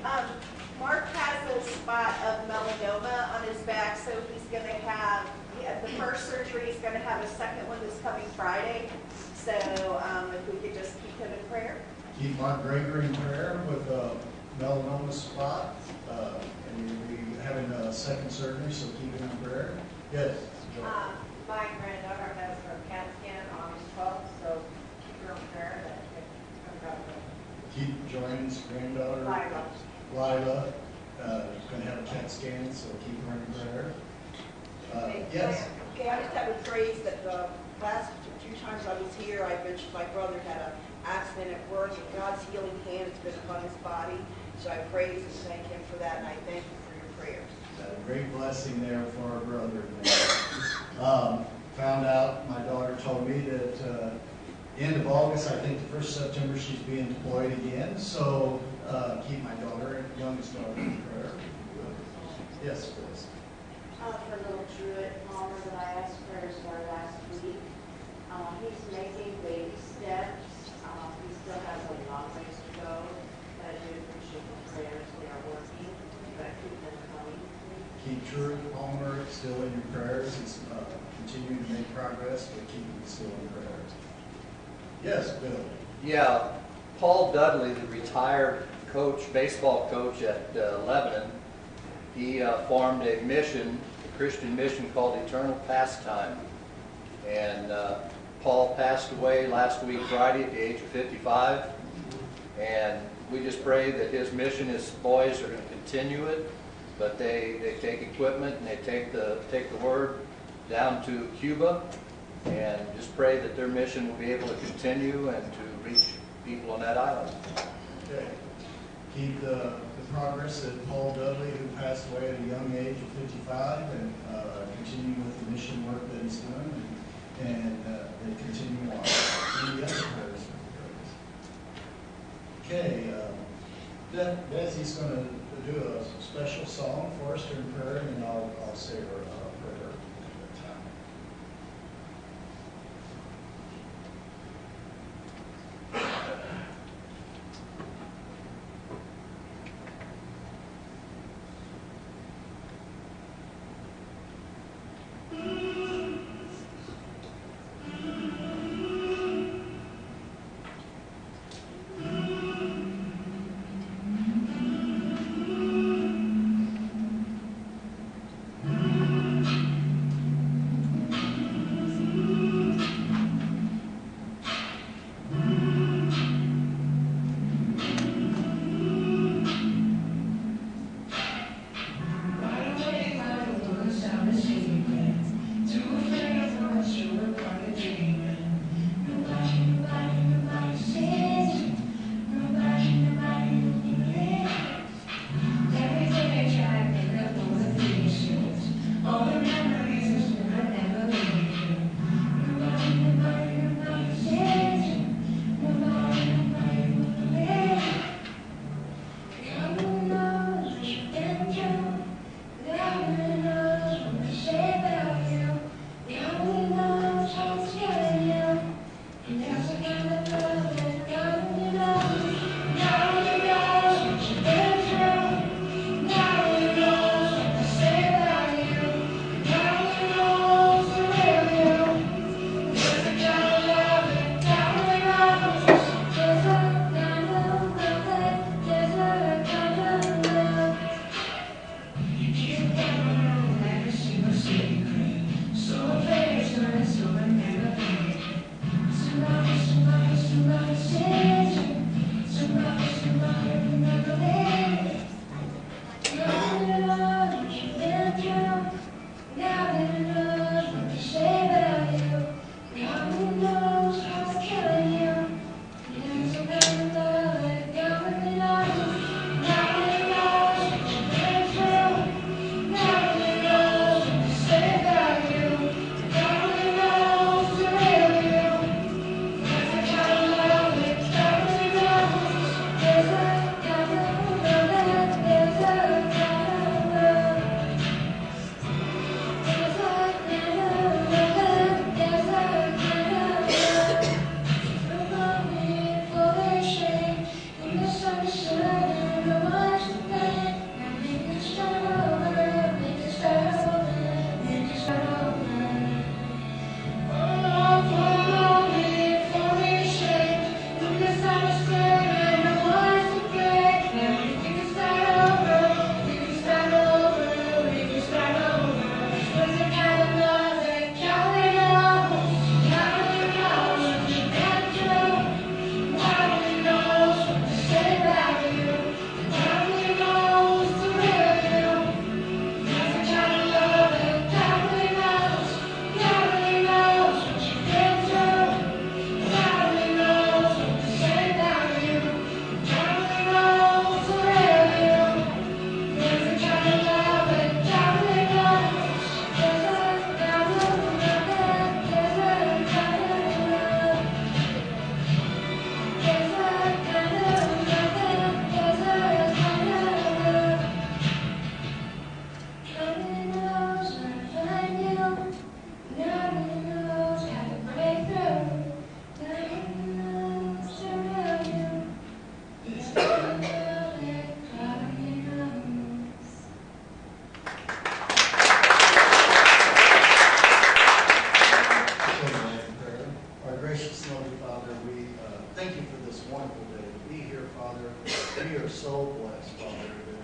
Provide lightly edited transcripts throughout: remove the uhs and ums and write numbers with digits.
Um, Mark has a spot of melanoma on his back, so he's going to have, he had the first surgery, he's going to have a second one this coming Friday. So if we could just keep him in prayer. Keep Mark Gregory in prayer with a melanoma spot. And he'll be having a second surgery, so keep him in prayer. Yes. My granddaughter has her CAT scan August 12th, so keep her in prayer that it comes out good. Keep Joanne's granddaughter, Lila, going to have a CAT scan, so keep her in prayer. Yes? Okay, I just have a phrase that the last few times I was here, I mentioned my brother had an accident at work, and God's healing hand has been upon his body. So I praise and thank him for that, and I thank you for your prayers. A great blessing there for our brother. Found out, my daughter told me that end of August, I think the 1st September, she's being deployed again. So keep my daughter, youngest daughter, in prayer. Yes, please. For little Druid Palmer that I asked prayers for last week. He's making baby steps. He still has a long ways to go. But I do appreciate the prayers. They are working. But keep them coming. Keep Druid Palmer still in your prayers. He's continuing to make progress, but keep him still in prayers. Yes, Bill. Yeah, Paul Dudley, the retired coach, baseball coach at Lebanon, he formed a mission, a Christian mission called Eternal Pastime. And Paul passed away last week, Friday, at the age of 55. And we just pray that his mission, his boys are going to continue it, but they take equipment and they take the word down to Cuba, and just pray that their mission will be able to continue and to reach people on that island. Okay. Keep the progress that Paul Dudley, who passed away at a young age of 55, and continue with the mission work that he's doing, and they continue on. Any other prayers? Okay, Desi's going to do a special song for us during prayer, and then I'll say our prayer.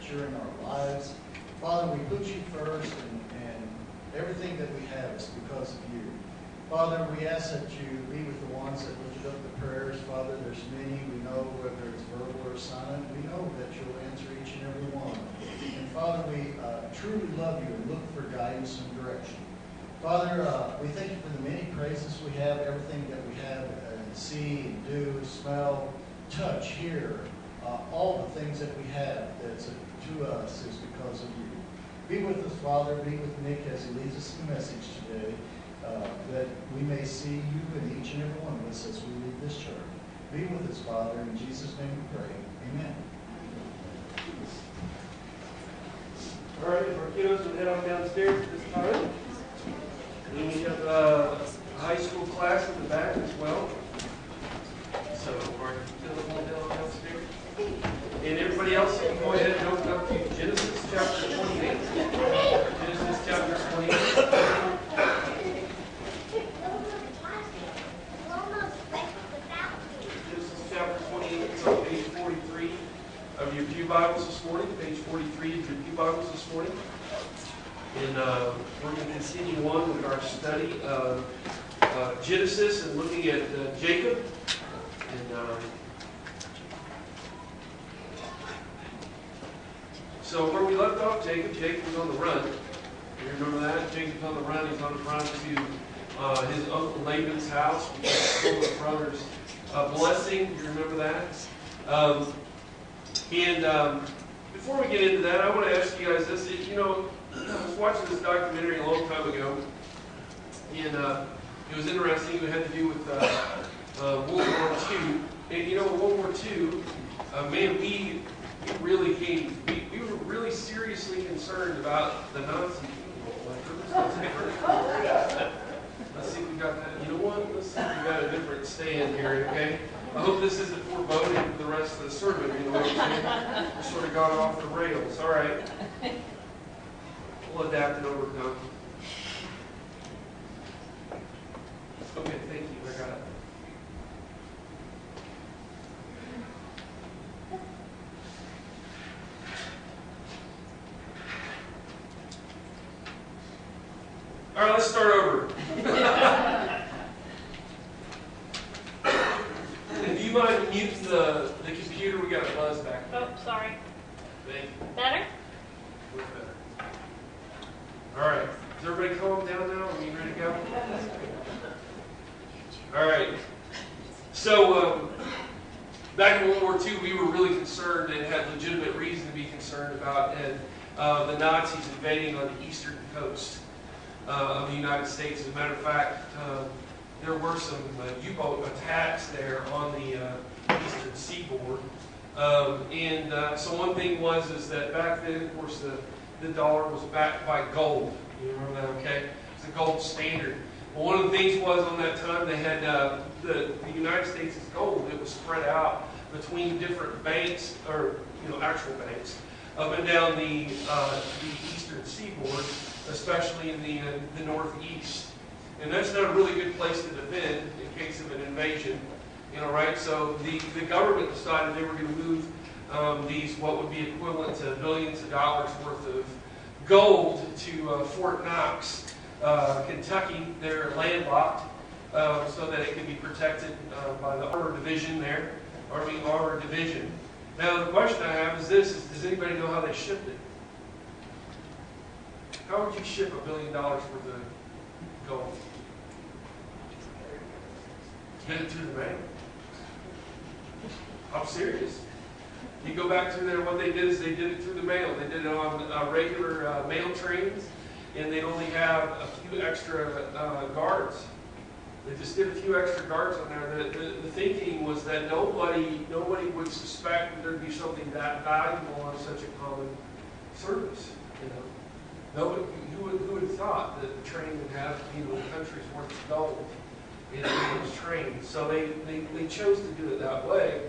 during our lives. Father, we put you first, and everything that we have is because of you. Father, we ask that you be with the ones that lifted up the prayers. Father, there's many. We know whether it's verbal or silent. We know that you'll answer each and every one. And Father, we truly love you and look for guidance and direction. Father, we thank you for the many praises we have, everything that we have, see, do, smell, touch, hear, all the things that we have that's to us is because of you. Be with us, Father. Be with Nick as he leads us in the message today, that we may see you in each and every one of us as we lead this church. Be with us, Father. In Jesus' name we pray. Amen. All right, our kiddos will head on downstairs at this time. And we have a high school class in the back as well. So our kiddos will head on downstairs. And everybody else, you can go ahead and open up to Genesis chapter 28. Genesis chapter 28. Genesis chapter 28, it's on page 43 of your Pew Bibles this morning. Page 43 of your Pew Bibles this morning. And we're going to continue on with our study of Genesis and looking at Jacob. And so where we left off, Jacob was on the run. You remember that? Jacob's on the run. He's on the run to his uncle Laban's house. He stole his brother's blessing. You remember that? And before we get into that, I want to ask you guys this. You know, I was watching this documentary a long time ago, and it was interesting. It had to do with World War II. And you know, World War II, man, we really we were really seriously concerned about the Nazi people. Let's see if we got that. You know what? Let's see if we got a different stand here, okay? I hope this isn't foreboding for the rest of the sermon. You know what I'm saying? We sort of got off the rails. All right. We'll adapt and overcome. Okay, thank you. I got it. All right, let's start over. And do you mind muting the computer? We got a buzz back there. Oh, sorry. Thank you. Better? Much better. All right. Is everybody calm down now? Are you ready to go? All right. So, back in World War II, we were really concerned and had legitimate reason to be concerned about the Nazis invading on the eastern coast of the United States. As a matter of fact, there were some U-boat attacks there on the eastern seaboard. So one thing is that back then, of course, the dollar was backed by gold. You remember that, okay? It's a gold standard. Well, one of the things was on that time they had the United States' gold. It was spread out between different banks, or actual banks, up and down the eastern seaboard, especially in the northeast. And that's not a really good place to defend in case of an invasion, right? So the government decided they were going to move these, what would be equivalent to billions of dollars worth of gold to Fort Knox, Kentucky. They're landlocked, so that it can be protected by the Armor Division there, Army Armor Division. Now the question I have is this: does anybody know how they shipped it? How would you ship $1 billion worth of gold? Get it through the mail. I'm serious. You go back through there, what they did is they did it through the mail. They did it on regular mail trains, and they'd only have a few extra guards. They just did a few extra guards on there. The thinking was that nobody would suspect that there'd be something that valuable on such a common service. Nobody, who would have thought that the train would have a country's worth of gold in those trains? So they chose to do it that way.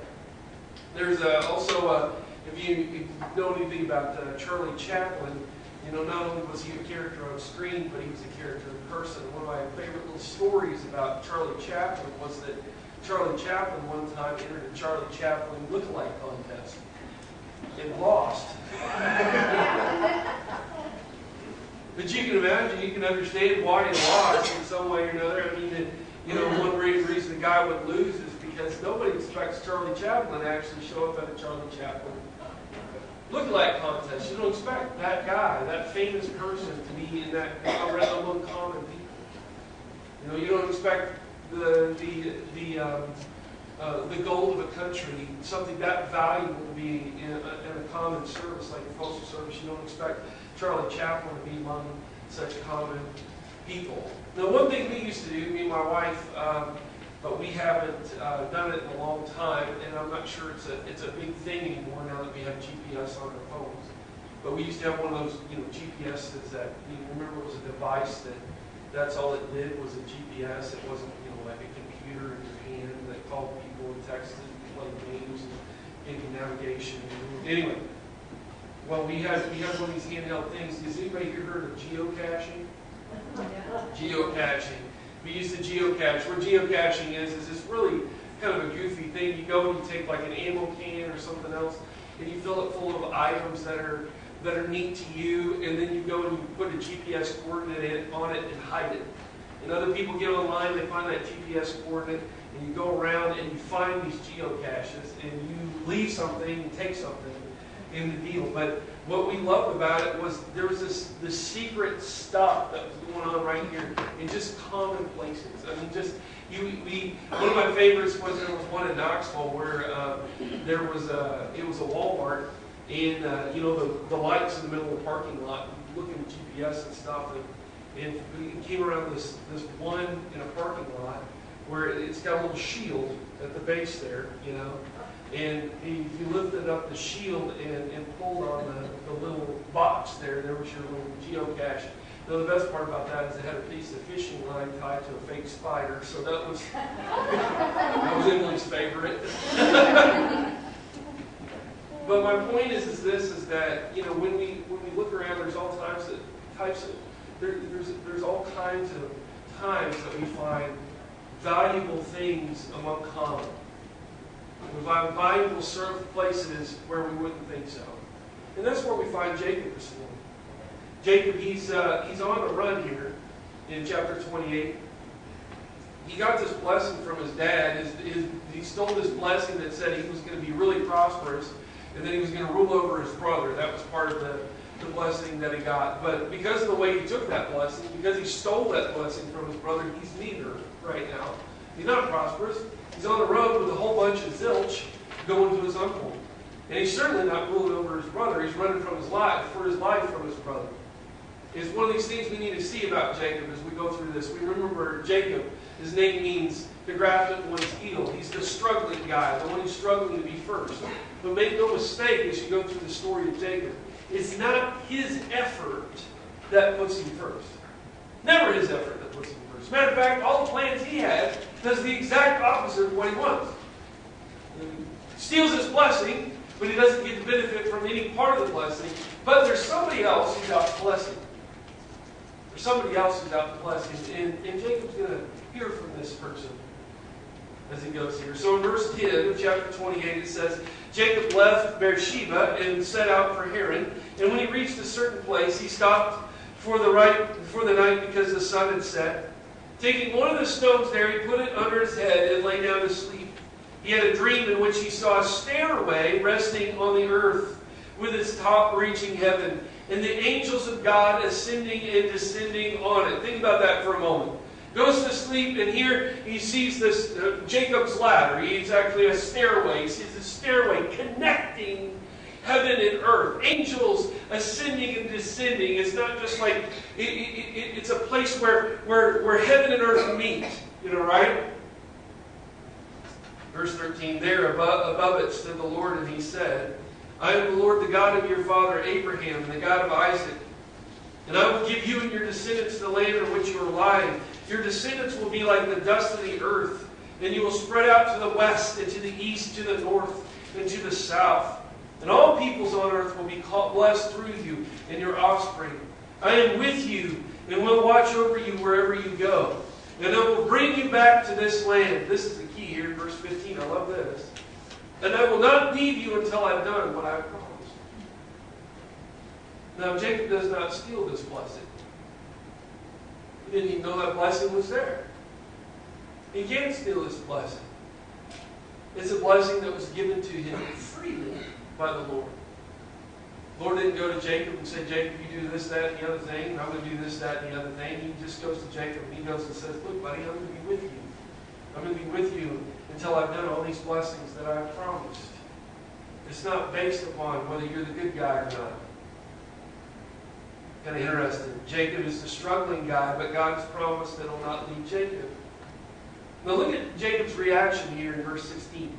There's also, if you know anything about Charlie Chaplin, not only was he a character on screen, but he was a character in person. One of my favorite little stories about Charlie Chaplin was that Charlie Chaplin one time entered a Charlie Chaplin lookalike contest and lost. But you can imagine, you can understand why he lost in some way or another. I mean, one reason the guy would lose is because nobody expects Charlie Chaplin to actually show up at a Charlie Chaplin look-alike contest. You don't expect that guy, that famous person, to be in that around among common people. You don't expect the gold of a country, something that valuable to be in a common service like a postal service. You don't expect Charlie Chaplin to be among such common people. Now, one thing we used to do, me and my wife, but we haven't done it in a long time, and I'm not sure it's a big thing anymore now that we have GPS on our phones. But we used to have one of those, GPSs that, remember, it was a device that's all it did was a GPS. It wasn't, like a computer in your hand that called people and texted and played games and gave you navigation. Anyway, well, we had one of these handheld things. Has anybody here heard of geocaching? Geocaching. We used to geocache. What geocaching is this really kind of a goofy thing. You go and you take like an ammo can or something else, and you fill it full of items that are neat to you, and then you go and you put a GPS coordinate on it and hide it. And other people get online, they find that GPS coordinate, and you go around and you find these geocaches, and you leave something and take something in the deal. But what we loved about it was there was this secret stuff that was going on right here in just common places. I mean, one of my favorites was there was one in Knoxville where it was a Walmart, and the lights in the middle of the parking lot, looking at GPS and stuff, and we came around this one in a parking lot where it's got a little shield at the base there, and if you lifted up the shield and pulled on the little box there was your little geocache. Now, the best part about that is it had a piece of fishing line tied to a fake spider, so that was Emily's favorite. But my point is that when we look around, there's all there's all kinds of times that we find valuable things among common. We find valuable places where we wouldn't think so. And that's where we find Jacob this morning. Jacob, he's on the run here in chapter 28. He got this blessing from his dad. He stole this blessing that said he was going to be really prosperous, and then he was going to rule over his brother. That was part of the blessing that he got. But because of the way he took that blessing, because he stole that blessing from his brother, he's neither right now. He's not prosperous. He's on the road with a whole bunch of zilch going to his uncle. And he's certainly not ruling over his brother. He's running for his life from his brother. It's one of these things we need to see about Jacob as we go through this. We remember Jacob. His name means the graft at one's heel. He's the struggling guy, the one who's struggling to be first. But make no mistake as you go through the story of Jacob, it's not his effort that puts him first. Never his effort that puts him first. Matter of fact, all the plans he has does the exact opposite of what he wants. He steals his blessing, but he doesn't get the benefit from any part of the blessing. But there's somebody else who's out to bless him. There's somebody else who's out to bless him. And Jacob's going to hear from this person as he goes here. So in verse 10 of chapter 28 it says, Jacob left Beersheba and set out for Haran. And when he reached a certain place, he stopped for the night because the sun had set. Taking one of the stones there, he put it under his head and lay down to sleep. He had a dream in which he saw a stairway resting on the earth with its top reaching heaven, and the angels of God ascending and descending on it. Think about that for a moment. Goes to sleep, and here he sees this Jacob's ladder. It's actually a stairway. He sees a stairway connecting heaven and earth. Angels ascending and descending. It's not just like, it's a place where heaven and earth meet. Right? Verse 13, there above it stood the Lord, and he said, I am the Lord, the God of your father Abraham, and the God of Isaac. And I will give you and your descendants the land in which you are lying. Your descendants will be like the dust of the earth, and you will spread out to the west, and to the east, to the north, and to the south. And all peoples on earth will be blessed through you and your offspring. I am with you, and will watch over you wherever you go. And I will bring you back to this land. This is the key here, verse 15. I love this. And I will not leave you until I've done what I've promised. Now, Jacob does not steal this blessing. He didn't even know that blessing was there. He can't steal this blessing. It's a blessing that was given to him freely by the Lord. The Lord didn't go to Jacob and say, Jacob, you do this, that, and the other thing, and I'm going to do this, that, and the other thing. He just goes to Jacob and he goes and says, look, buddy, I'm going to be with you. I'm going to be with you until I've done all these blessings that I've promised. It's not based upon whether you're the good guy or not. Kind of interesting. Jacob is the struggling guy, but God has promised that he'll not leave Jacob. Now look at Jacob's reaction here in verse 16. It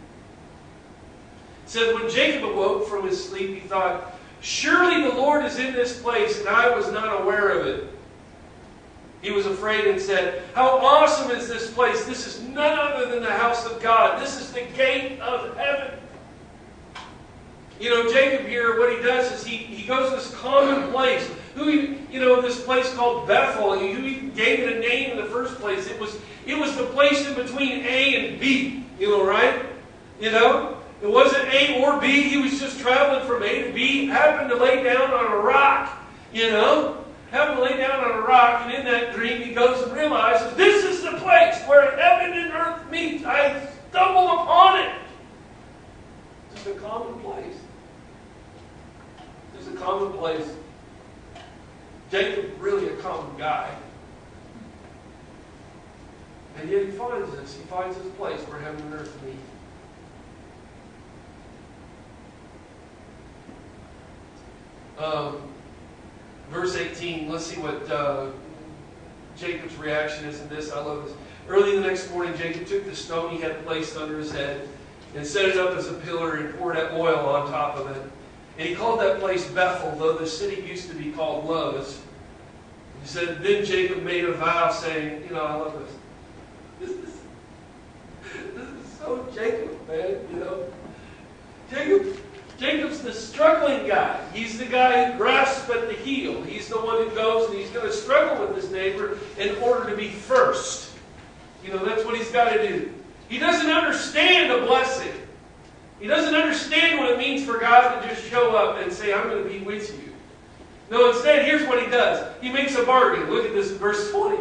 says, when Jacob awoke from his sleep, he thought, surely the Lord is in this place, and I was not aware of it. He was afraid and said, how awesome is this place? This is none other than the house of God. This is the gate of heaven. You know, Jacob here, what he does is he goes to this common place. This place called Bethel. Who he gave it a name in the first place. It was the place in between A and B. Right? It wasn't A or B. He was just traveling from A to B. Happened to lay down on a rock. Happened to lay down on a rock, and in that dream he goes and realizes, this is the place where heaven and earth meet. I stumbled upon it. It's a common place. It's a common place. Jacob, really a common guy. And yet he finds this. He finds this place where heaven and earth meet. Verse 18, let's see what Jacob's reaction is in this. I love this. Early the next morning, Jacob took the stone he had placed under his head and set it up as a pillar and poured oil on top of it. And he called that place Bethel, though the city used to be called Luz. He said, then Jacob made a vow saying, I love this. This is so Jacob, man, Jacob's the struggling guy. He's the guy who grasps at the heel. He's the one who goes and he's going to struggle with his neighbor in order to be first. That's what he's got to do. He doesn't understand a blessing. He doesn't understand what it means for God to just show up and say, I'm going to be with you. No, instead, here's what he does. He makes a bargain. Look at this in verse 20.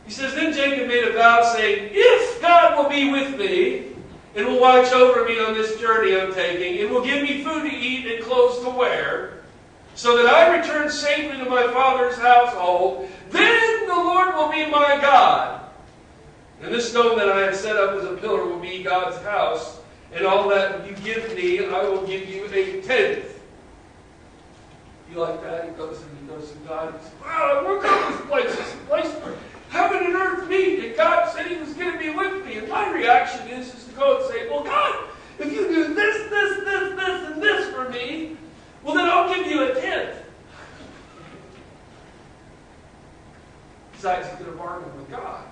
He says, then Jacob made a vow saying, if God will be with me and will watch over me on this journey I'm taking, and will give me food to eat and clothes to wear, so that I return safely to my father's household, then the Lord will be my God. And this stone that I have set up as a pillar will be God's house, and all that you give me, I will give you a tenth. You like that? He goes to God and says, wow, look at this place. It's a place where heaven and earth meet, and God said he was going to be with me. And my reaction is to go and say, well, God, if you do this, and this for me, well, then I'll give you a tenth. Besides, he's going to bargain with God.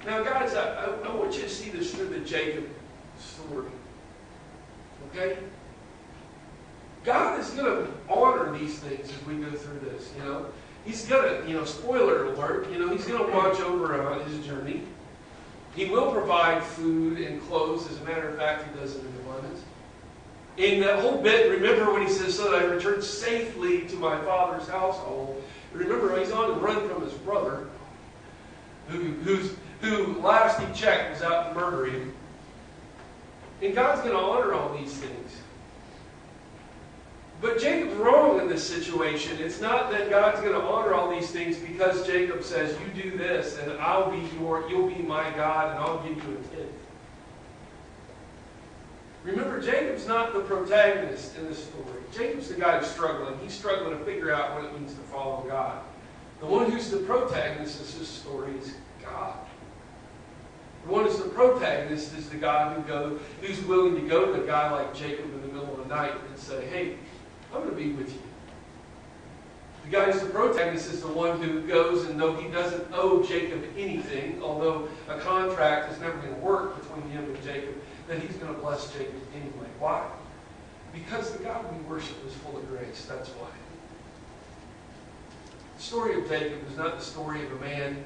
Now, guys, I want you to see this through the Jacob story. Okay? God is going to honor these things as we go through this, He's going to, spoiler alert, he's going to watch over his journey. He will provide food and clothes. As a matter of fact, he does it in abundance. In that whole bit, remember when he says, so that I return safely to my father's household. Remember, he's on the run from his brother, who last he checked was out to murder him. And God's going to honor all these things. But Jacob's wrong in this situation. It's not that God's going to honor all these things because Jacob says, you do this and you'll be my God and I'll give you a tenth. Remember, Jacob's not the protagonist in this story. Jacob's the guy who's struggling. He's struggling to figure out what it means to follow God. The one who's the protagonist in this story is God. The one who's the protagonist is the God who's willing to go to a guy like Jacob in the middle of the night and say, hey, I'm going to be with you. The guy who's the protagonist is the one who goes, and though he doesn't owe Jacob anything, although a contract is never going to work between him and Jacob, that he's going to bless Jacob anyway. Why? Because the God we worship is full of grace. That's why. The story of Jacob is not the story of a man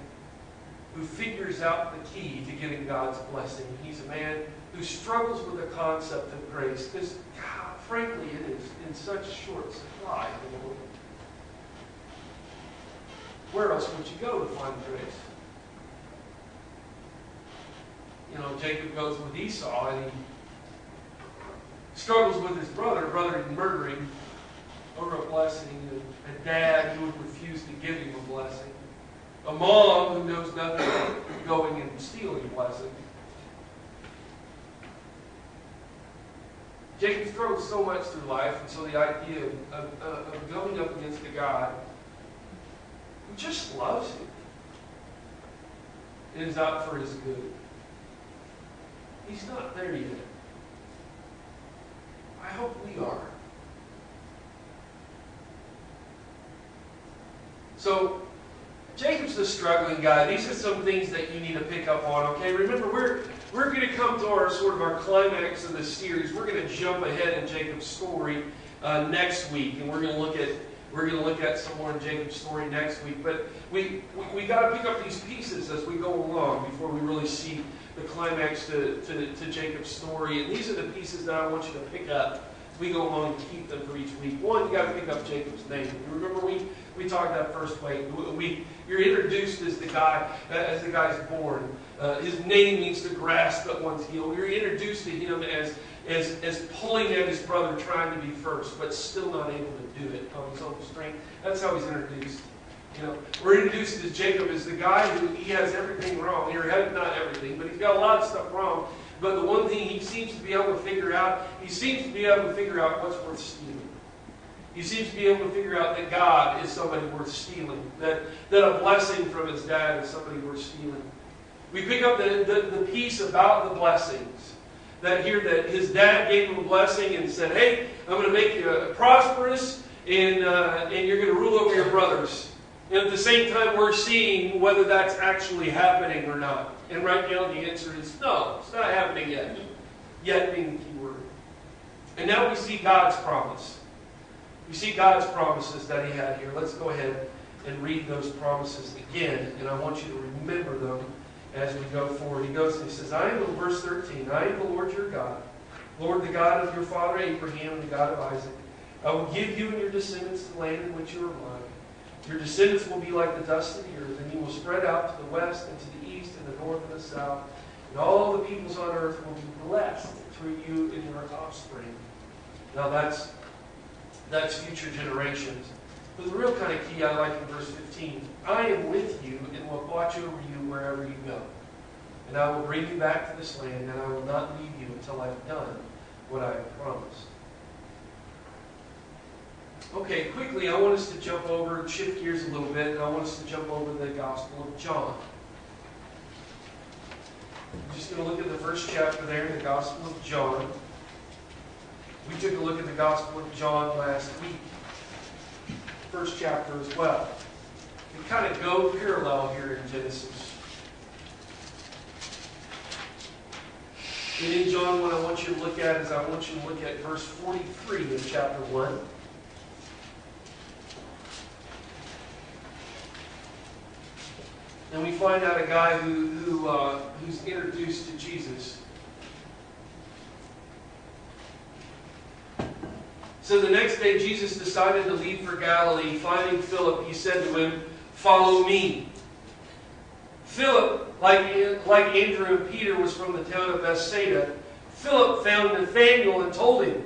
who figures out the key to getting God's blessing. He's a man who struggles with the concept of grace because, God, frankly, it is in such short supply in the world. where else would you go to find grace? You know, Jacob goes with Esau and he struggles with his brother murdering over a blessing, and a dad who would refuse to give him a blessing, a mom who knows nothing about going and stealing a blessing. Jacob struggles so much through life, and so the idea of going up against a God who just loves him and is out for his good. He's not there yet. I hope we are. So, Jacob's the struggling guy. These are some things that you need to pick up on, okay? Remember, we're going to come to our climax of this series. We're going to jump ahead in Jacob's story next week, and we're going to look at some more in Jacob's story next week. But we got to pick up these pieces as we go along before we really see the climax to Jacob's story. And these are the pieces that I want you to pick up as we go along and keep them for each week. One, you got to pick up Jacob's name. You remember we talked that first week. You're introduced as the guy's born. His name means to grasp at one's heel. You're introduced to him as pulling at his brother, trying to be first, but still not able to do it on his own strength. That's how he's introduced. You know, we're introduced as Jacob as the guy who he has everything wrong. Not everything, but he's got a lot of stuff wrong. But the one thing he seems to be able to figure out, what's worth stealing. He seems to be able to figure out that God is somebody worth stealing. That a blessing from his dad is somebody worth stealing. We pick up the piece about the blessings. That his dad gave him a blessing and said, hey, I'm going to make you prosperous and you're going to rule over your brothers. And at the same time, we're seeing whether that's actually happening or not. And right now, the answer is no, it's not happening yet. Yet being the key word. And now we see God's promise. We see God's promises that he had here. Let's go ahead and read those promises again. And I want you to remember them as we go forward. He goes and he says, verse 13, I am the Lord your God, Lord the God of your father Abraham and the God of Isaac. I will give you and your descendants the land in which you are blind. Your descendants will be like the dust of the earth, and you will spread out to the west and to the east and the north and the south. And all the peoples on earth will be blessed through you and your offspring. Now that's future generations. But the real kind of key I like in verse 15, I am with you and will watch over you wherever you go. And I will bring you back to this land, and I will not leave you until I've done what I have promised. Okay, quickly, I want us to shift gears a little bit, and I want us to jump over the Gospel of John. I'm just going to look at the first chapter there in the Gospel of John. We took a look at the Gospel of John last week. First chapter as well. We kind of go parallel here in Genesis. And in John, what I want you to look at is verse 43 of chapter 1. And we find out a guy who's introduced to Jesus. So the next day Jesus decided to leave for Galilee. Finding Philip, he said to him, "Follow me." Philip, like Andrew and Peter, was from the town of Bethsaida. Philip found Nathanael and told him,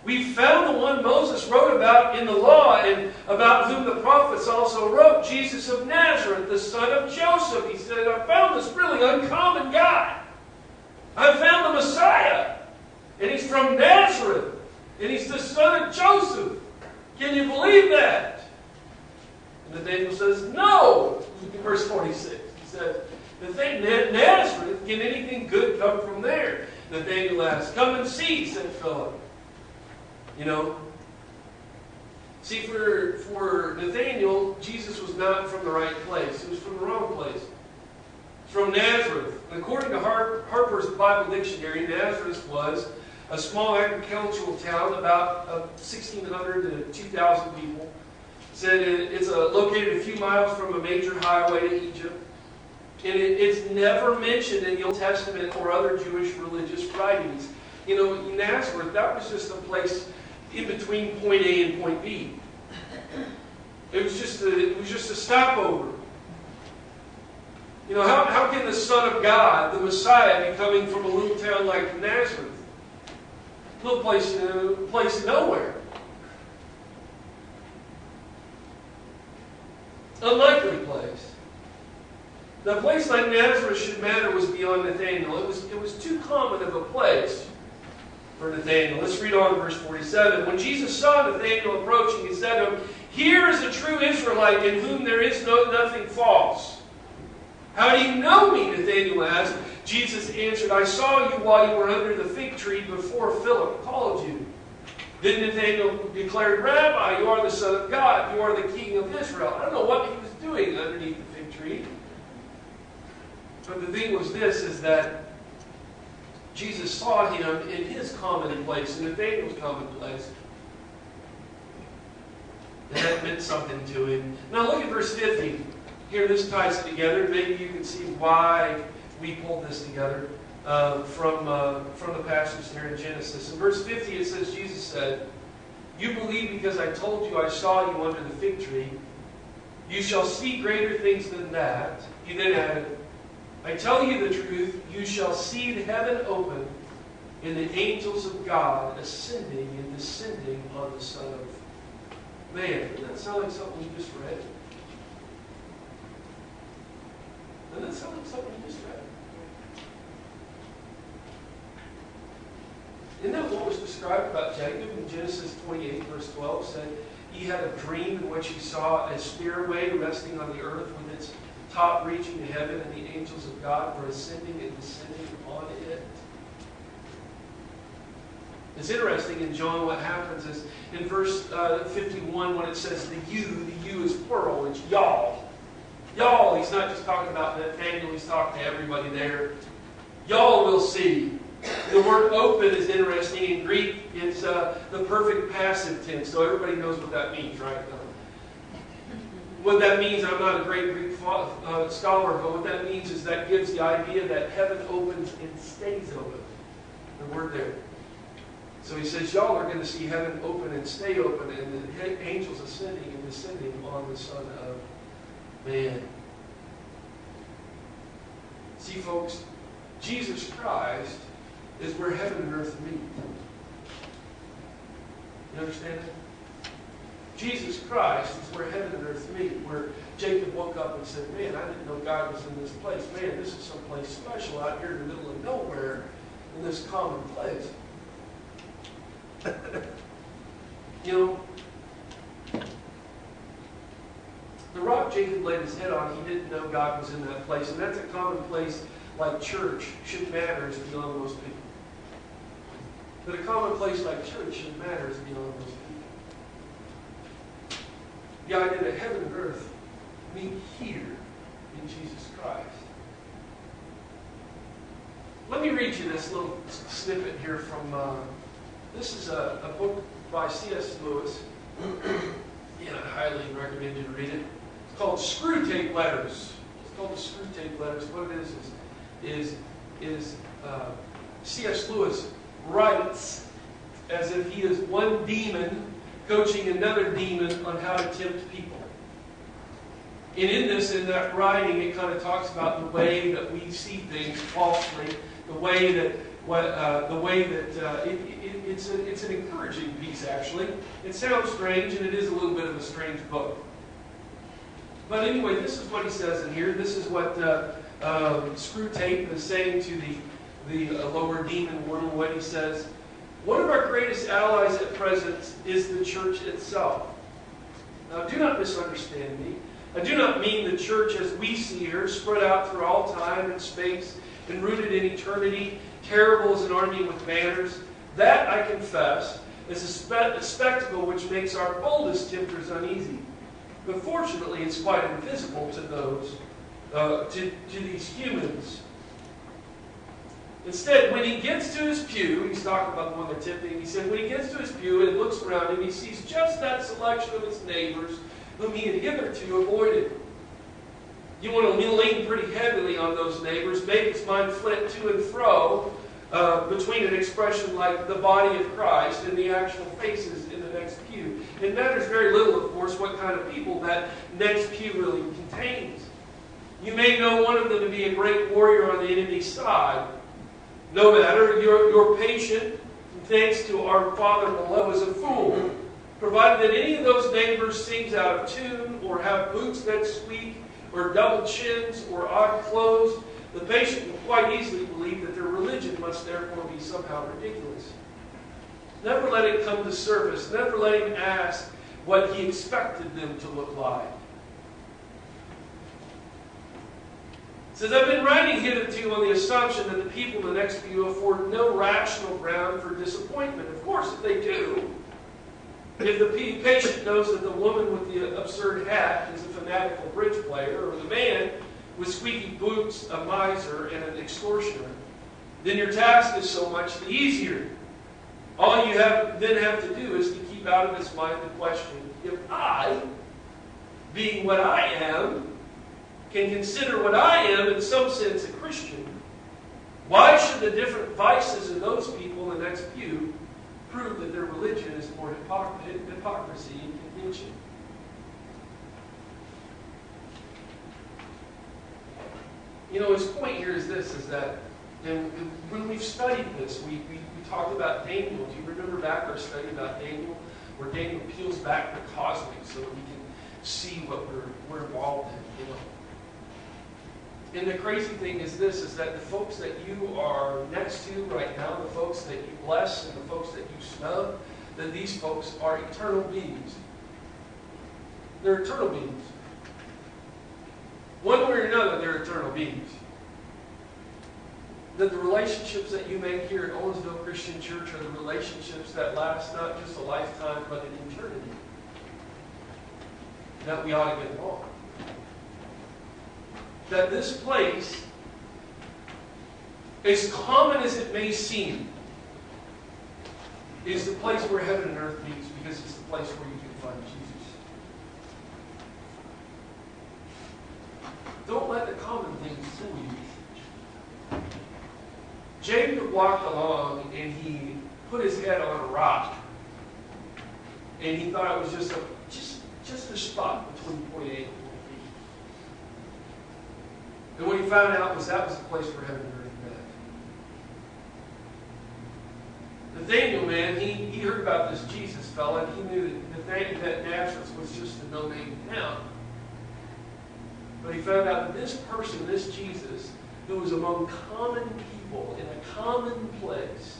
"We found the one Moses wrote about in the law and about whom the prophets also wrote, Jesus of Nazareth, the son of Joseph." He said, "I found this really uncommon guy. I found the Messiah, and he's from Nazareth, and he's the son of Joseph. Can you believe that?" And Nathanael says, "No." In verse 46, he says, "Nazareth, can anything good come from there?" Nathanael asked, "Come and see," said Philip. You know, see, for Nathanael, Jesus was not from the right place. He was from the wrong place. He's from Nazareth. And according to Harper's Bible Dictionary, Nazareth was a small agricultural town, about 1,600 to 2,000 people. It said it's located a few miles from a major highway to Egypt. And it's never mentioned in the Old Testament or other Jewish religious writings. You know, Nazareth, that was just a place in between point A and point B. It was just a stopover. You know, how can the Son of God, the Messiah, be coming from a little town like Nazareth? A little place in nowhere. Unlikely place. The place like Nazareth should matter was beyond Nathanael. It was too common of a place for Nathanael. Let's read on verse 47. When Jesus saw Nathanael approaching, he said to him, "Here is a true Israelite in whom there is nothing false." "How do you know me?" Nathanael asked. Jesus answered, "I saw you while you were under the fig tree before Philip called you." Then Nathanael declared, "Rabbi, you are the Son of God. You are the King of Israel." I don't know what he was doing underneath the fig tree. But the thing was this, is that Jesus saw him in his common place, in Nathanael's common place. And that meant something to him. Now look at verse 50. Here, this ties it together. Maybe you can see why we pulled this together from the passage here in Genesis. In verse 50 it says, Jesus said, "You believe because I told you I saw you under the fig tree. You shall see greater things than that." He then added, "I tell you the truth, you shall see the heaven open and the angels of God ascending and descending on the Son of Man." Doesn't that sound like something you just read? Doesn't that sound like something you just read? Isn't that what was described about Jacob in Genesis 28, verse 12? Said he had a dream in which he saw a stairway resting on the earth with its top reaching to heaven, and the angels of God were ascending and descending on it. It's interesting in John what happens is in verse 51 when it says the you is plural, it's y'all. Y'all, he's not just talking about Nathanael, he's talking to everybody there. Y'all will see. The word open is interesting. In Greek, it's the perfect passive tense, so everybody knows what that means, right? What that means, I'm not a great Greek scholar, but what that means is that gives the idea that heaven opens and stays open. The word there. So he says, y'all are going to see heaven open and stay open, and the angels ascending and descending on the Son of Man. See, folks, Jesus Christ is where heaven and earth meet. You understand that? Jesus Christ is where heaven and earth meet, where Jacob woke up and said, "Man, I didn't know God was in this place. Man, this is someplace special out here in the middle of nowhere in this common place." You know, the rock Jacob laid his head on, he didn't know God was in that place. And that's a common place like church should matter as beyond most people. But a common place like church should matter as beyond most people. The idea that heaven and earth meet here in Jesus Christ. Let me read you this little snippet here from, this is a book by C.S. Lewis. Yeah, I highly recommend you to read it. It's called Screw Tape Letters. It's called the Screw Tape Letters. What it is C.S. Lewis writes as if he is one demon coaching another demon on how to tempt people. And in that writing, it kind of talks about the way that we see things falsely, the way that it's an encouraging piece, actually. It sounds strange, and it is a little bit of a strange book. But anyway, this is what he says in here. This is what Screw Tape is saying to the lower demon woman when he says, "One of our greatest allies at present is the church itself. Now, do not misunderstand me. I do not mean the church as we see her, spread out through all time and space and rooted in eternity, terrible as an army with banners. That, I confess, is a spectacle which makes our boldest tempters uneasy. But fortunately, it's quite invisible to those, to these humans. Instead, when he gets to his pew," he's talking about the one they're tempting, he said, "when he gets to his pew and looks around him, he sees just that selection of his neighbors whom he had hitherto avoided. You want to lean pretty heavily on those neighbors, make his mind flit to and fro between an expression like the body of Christ and the actual faces in the next pew. It matters very little, of course, what kind of people that next pew really contains. You may know one of them to be a great warrior on the enemy's side. No matter, your patient, thanks to our Father below, is a fool. Provided that any of those neighbors sings out of tune, or have boots that squeak, or double chins, or odd clothes, the patient will quite easily believe that their religion must therefore be somehow ridiculous. Never let it come to surface. Never let him ask what he expected them to look like. It says, I've been writing hitherto on the assumption that the people in the next pew afford no rational ground for disappointment. Of course, if they do. If the patient knows that the woman with the absurd hat is a fanatical bridge player, or the man with squeaky boots a miser and an extortioner, then your task is so much the easier. All you then have to do is to keep out of his mind the question, if I, being what I am, can consider what I am in some sense a Christian, why should the different vices in those people in the next pew prove that their religion is more hypocrisy and contention? You know, his point here is this, is that, and when we've studied this, we talked about Daniel. Do you remember back our study about Daniel, where Daniel peels back the cosmic so that we can see what we're involved in, you know? And the crazy thing is this, is that the folks that you are next to right now, the folks that you bless and the folks that you snub, that these folks are eternal beings. They're eternal beings. One way or another, they're eternal beings. That the relationships that you make here at Owensville Christian Church are the relationships that last not just a lifetime, but an eternity. That we ought to get along. That this place, as common as it may seem, is the place where heaven and earth meets, because it's the place where you can find Jesus. Don't let the common things fool you. Jacob walked along and he put his head on a rock, and he thought it was just a spot between point A and point B. And what he found out was that was the place where heaven and earth met. Nathaniel, man, he heard about this Jesus fella, and he knew that Nazareth was just a no-name town. But he found out that this person, this Jesus, who was among common people in a common place,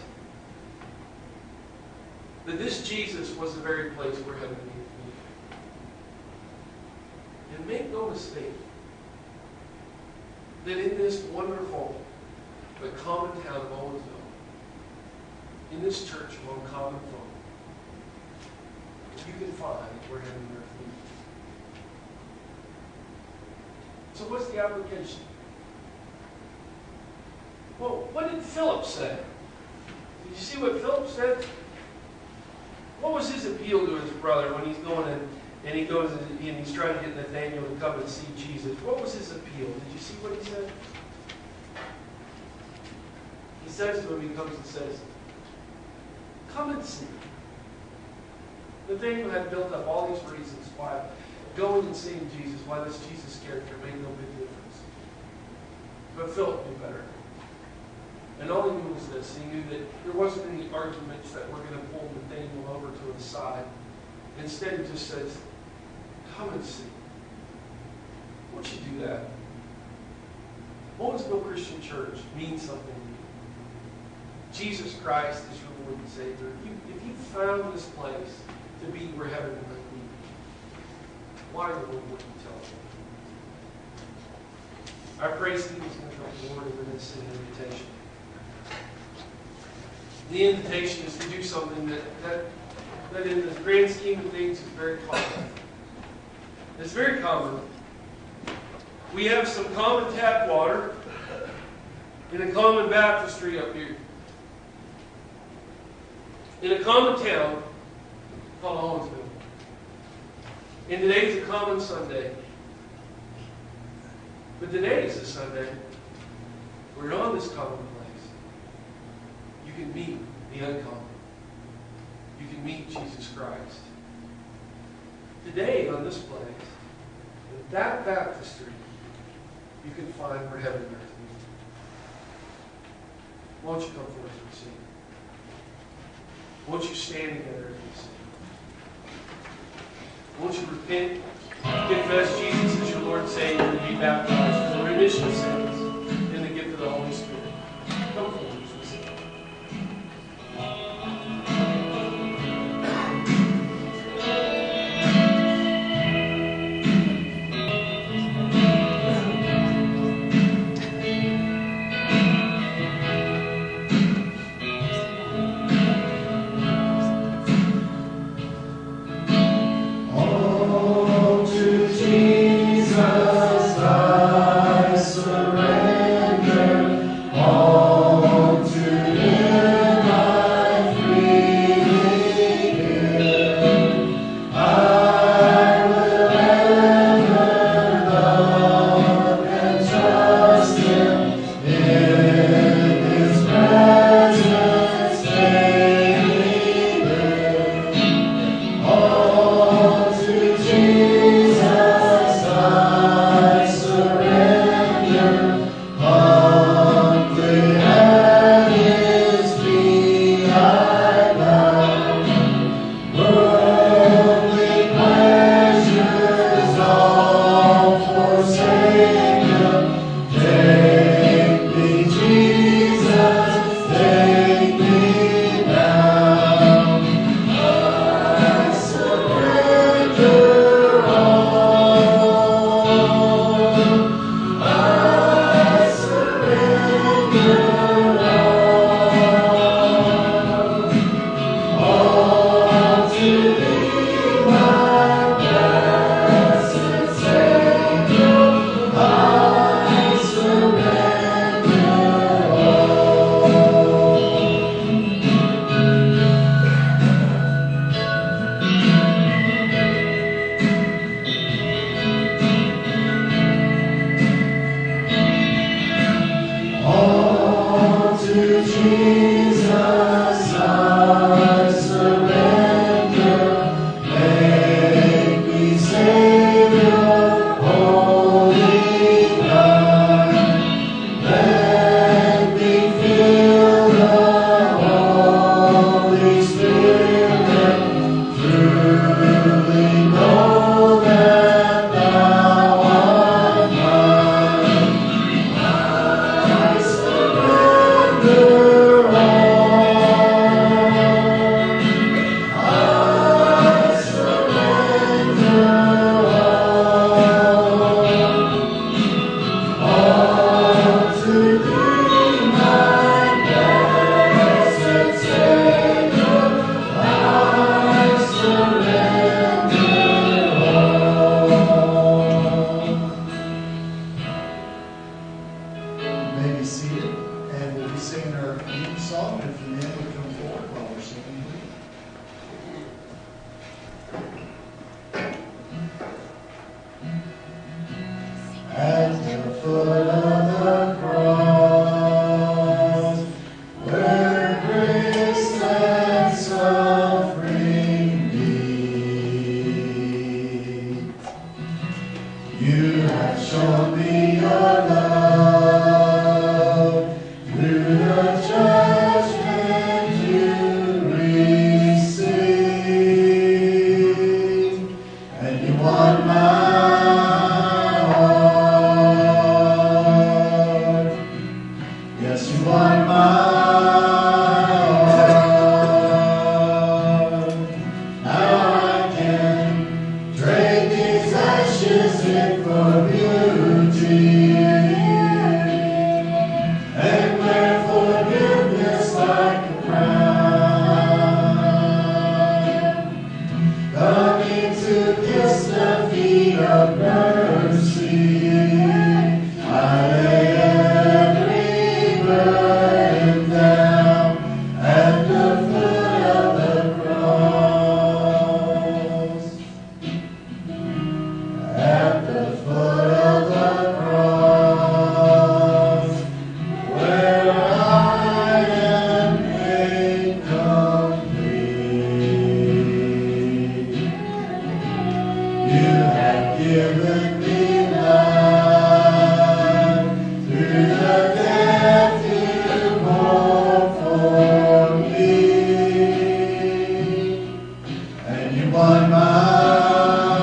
that this Jesus was the very place where heaven meets. And make no mistake, that in this wonderful but common town of Owensville, in this church among common folk, you can find where heaven and earth meet. So what's the application? Well, what did Philip say? Did you see what Philip said? What was his appeal to his brother when he's going in, and he goes and he's trying to get Nathaniel to come and see Jesus? What was his appeal? Did you see what he said? He says to him, he comes and says, come and see. Nathaniel had built up all these reasons why going and seeing Jesus, why this Jesus character made no big difference. But Philip knew better. And all he knew was this. He knew that there wasn't any arguments that were going to pull Nathaniel over to the side. Instead, he just says, come and see. Won't you do that? Owensville Christian Church means something to you. Jesus Christ is your Lord and Savior. If you found this place to be where heaven and earth meet, why in the world would you tell me? I pray Stephen's going to come forward and we're going to send an invitation. The invitation is to do something that in the grand scheme of things is very common. It's very common. We have some common tap water in a common baptistry up here. In a common town called Owensville. And today's a common Sunday. But today is a Sunday. We're on this common place. You can meet the uncommon. You can meet Jesus Christ. Today, on this place, in that baptistry, you can find where heaven and earth meet. Won't you come forward and sing? Won't you stand together and sing? Won't you repent, confess Jesus as your Lord and Savior, and be baptized for the remission of sins and the gift of the Holy Spirit? Come forward as we sing. All to Jesus I surrender. And you won my heart.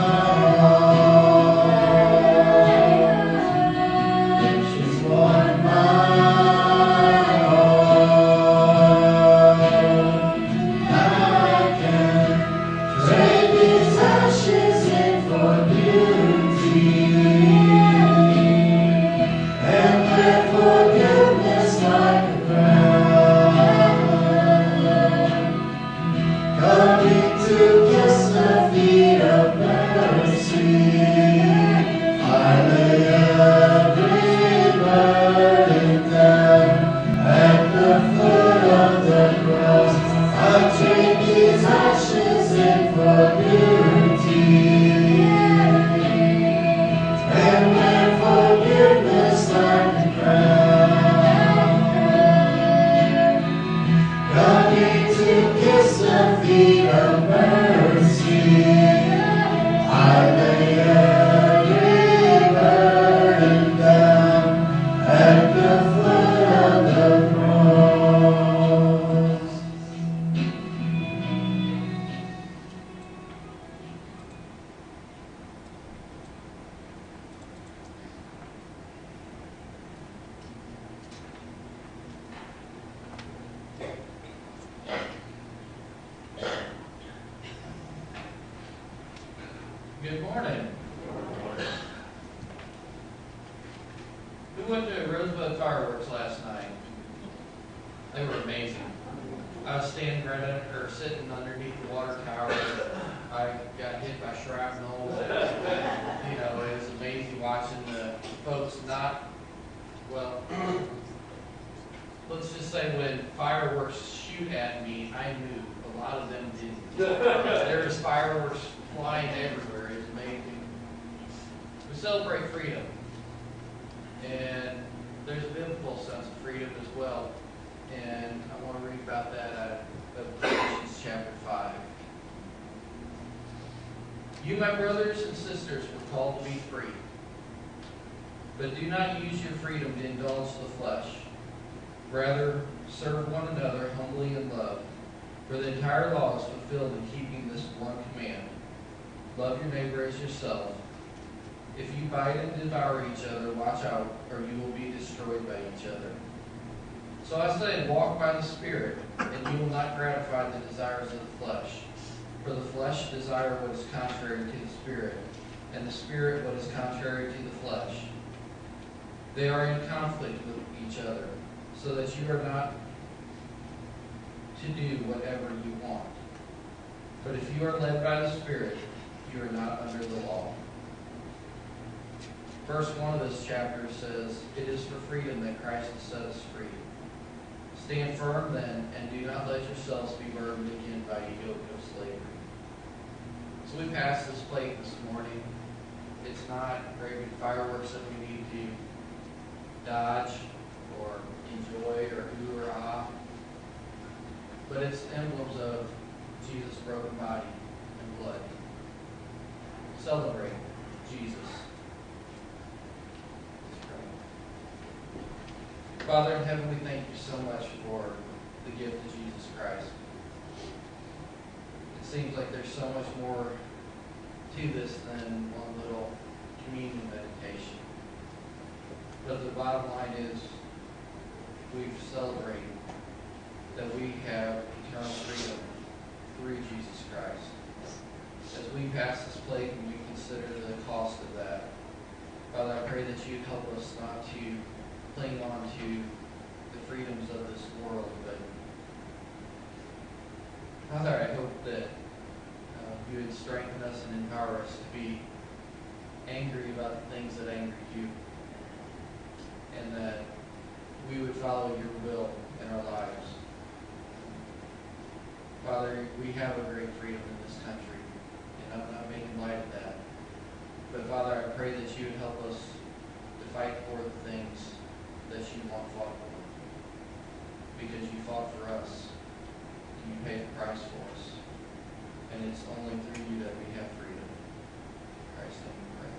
She's won my heart. Now I can trade these ashes in for beauty. And wear forgiveness like a crown. Coming to kiss the feet of mercy. I lay every burden down at the foot of the cross. I trade these ashes in for beauty. And wear forgiveness like a crown. Coming to kiss the feet of mercy. I lay every burden down at the foot of the cross. Good morning. We went to Rosebud Fireworks last night. They were amazing. I was standing sitting underneath the water tower. I got hit by shrapnel. It was amazing watching the folks let's just say when fireworks shoot at me, I move. A lot of them didn't. There was fireworks flying everywhere. It's amazing. We celebrate freedom. And there's a biblical sense of freedom as well. And I want to read about that out of Galatians chapter 5. You, my brothers and sisters, were called to be free. But do not use your freedom to indulge the flesh. Rather, serve one another humbly in love. For the entire law is fulfilled in keeping this one command. Love your neighbor as yourself. If you bite and devour each other, watch out, or you will be destroyed by each other. So I say, walk by the Spirit, and you will not gratify the desires of the flesh. For the flesh desires what is contrary to the Spirit, and the Spirit what is contrary to the flesh. They are in conflict with each other, so that you are not to do whatever you want. But if you are led by the Spirit, you are not under the law. Verse 1 of this chapter says, it is for freedom that Christ has set us free. Stand firm then, and do not let yourselves be burdened again by a yoke of slavery. So we passed this plate this morning. It's not very good fireworks that we need to dodge or enjoy or ooh or ah. But it's emblems of Jesus' broken body and blood. Celebrate Jesus. Father in heaven, we thank you so much for the gift of Jesus Christ. It seems like there's so much more to this than one little communion meditation. But the bottom line is, we've celebrated that we have eternal freedom through Jesus Christ. As we pass this plate and we consider the cost of that, Father, I pray that you'd help us not to cling on to the freedoms of this world, but Father, I hope that you would strengthen us and empower us to be angry about the things that anger you, and that we would follow your will in our lives. Father, we have a great freedom in this country, and I'm not making light of that. But Father, I pray that you would help us to fight for the things that you want fought for. Because you fought for us, and you paid the price for us. And it's only through you that we have freedom. In Christ's name we pray.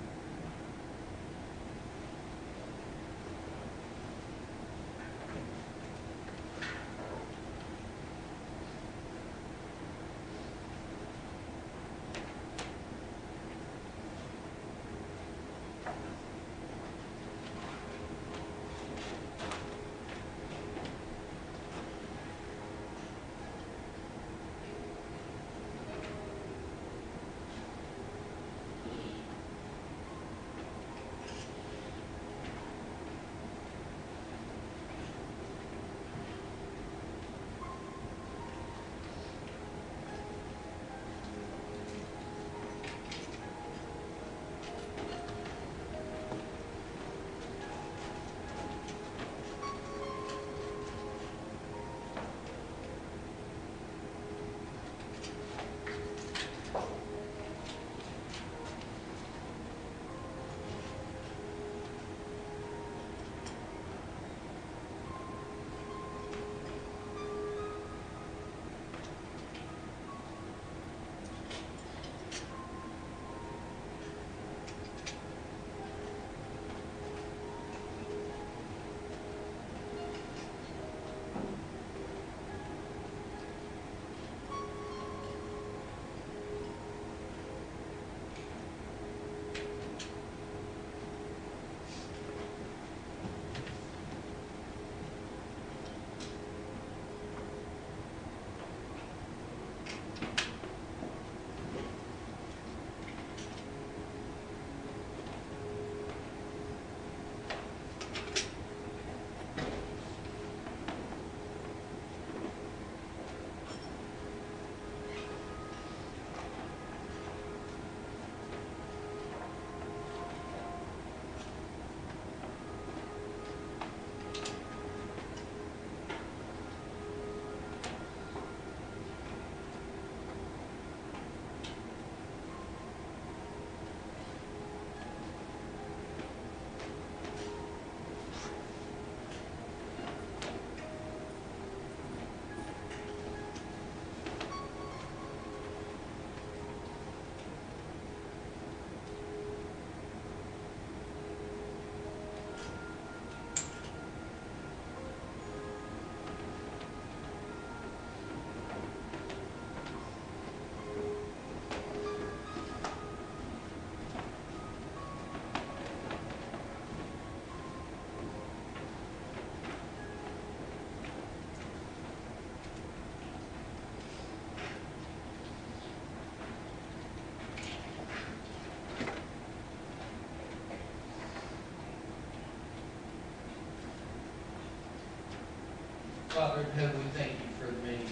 Heaven, we thank you for the many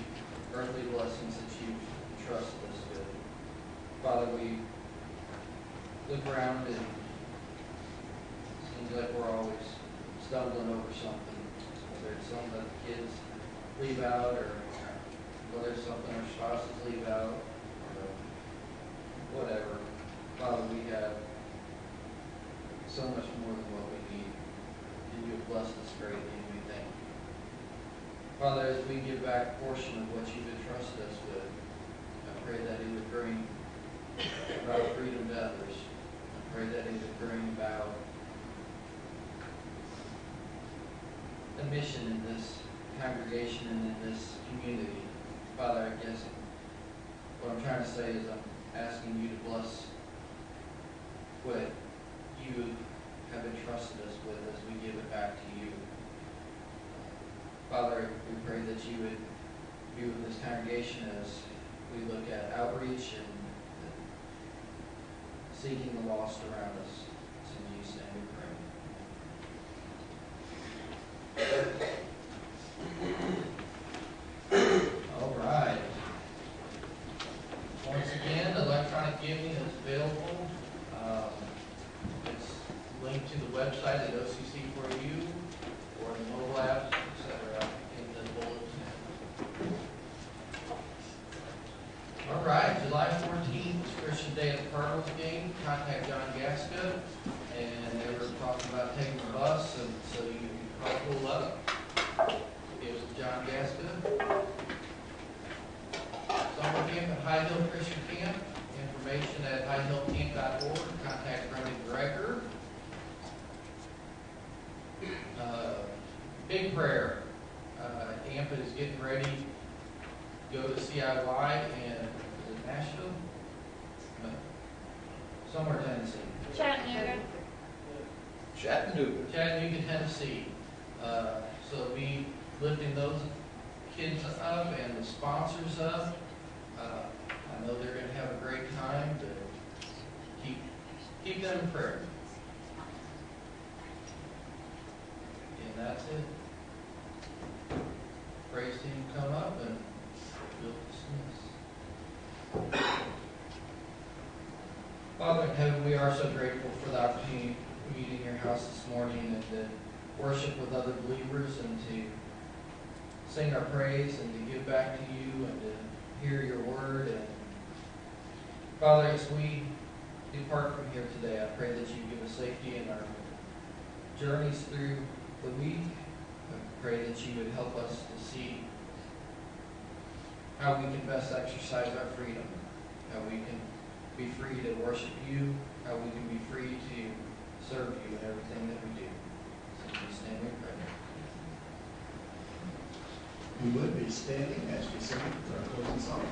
earthly blessings that you've entrusted us with. Father, we look around and it seems like we're always stumbling over something, whether it's something that the kids leave out or whether it's something our spouses leave out or whatever. Father, we have so much more than what we need. And you have blessed us greatly, and we thank you. Father, as we give back a portion of what you've entrusted us with, I pray that it would bring about freedom to others. I pray that it would bring about a mission in this congregation and in this community. Father, I guess what I'm trying to say is I'm asking you to bless what you have entrusted us with as we give it back to you. Father, we pray that you would be with this congregation as we look at outreach and seeking the lost around us. It's in Jesus' name we pray. All right. Once again, electronic giving is available. It's linked to the website at OCC for you or the mobile apps, etc. in the bulletin. All right, July 14th is Christian Day at the Cardinals game. Contact John Gasca, and they were talking about taking the bus, and so you can probably pull up. It was John Gasca. Summer camp at High Hill Christian Camp. Information at highhillcamp.org. Contact Brenda Greger. Big prayer. AMP is getting ready to go to CIY in is it Nashville? No. Somewhere in Tennessee. Chattanooga, Tennessee. So be lifting those kids up and the sponsors up. I know they're going to have a great time. To keep them in prayer. And that's it. Praise team come up and we'll dismiss. Father in heaven, we are so grateful for the opportunity to meet in your house this morning and to worship with other believers and to sing our praise and to give back to you and to hear your word. And Father, as we depart from here today, I pray that you give us safety in our journeys through the week. I pray that you would help us to see how we can best exercise our freedom, how we can be free to worship you, how we can be free to serve you in everything that we do. So in Jesus' name we pray. We would be standing as we sing our closing song.